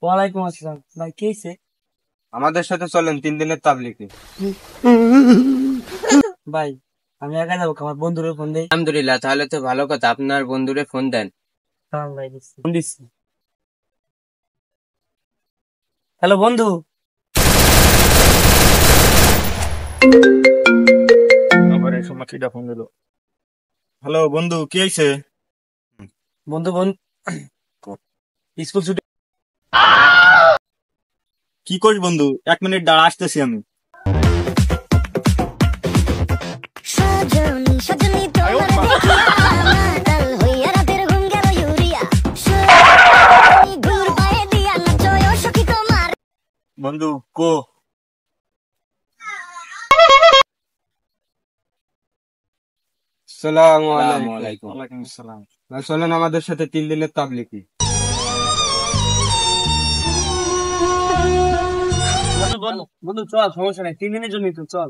ওয়ালাইকুম আসসালাম। ভাই কি হয়েছে? আমাদের সাথে চলেন 3 দিনের তাবলিগে। ভাই আমি একা যাবো, আমার বন্ধুরে ফোন দেই। আলহামদুলিল্লাহ, তাহলে তো ভালো কথা। আপনার বন্ধুরে ফোন দেন। ভাই ফোন দিচ্ছি। হ্যালো বন্ধু। হ্যালো বন্ধু, কি হয়েছে? বন্ধু স্কুল ছুটি। কি করিস বন্ধু? 1 মিনিট দাঁড়া, আসতেছি আমি। বন্ধু কো আসসালামু আলাইকুম। ওয়ালাইকুম আসসালাম। ভাই চলেন আমাদের সাথে 3 দিনের তাবলিগে। বন্ধু চল, সমস্যা নাই, 3 দিনের জন্যই তো, চল।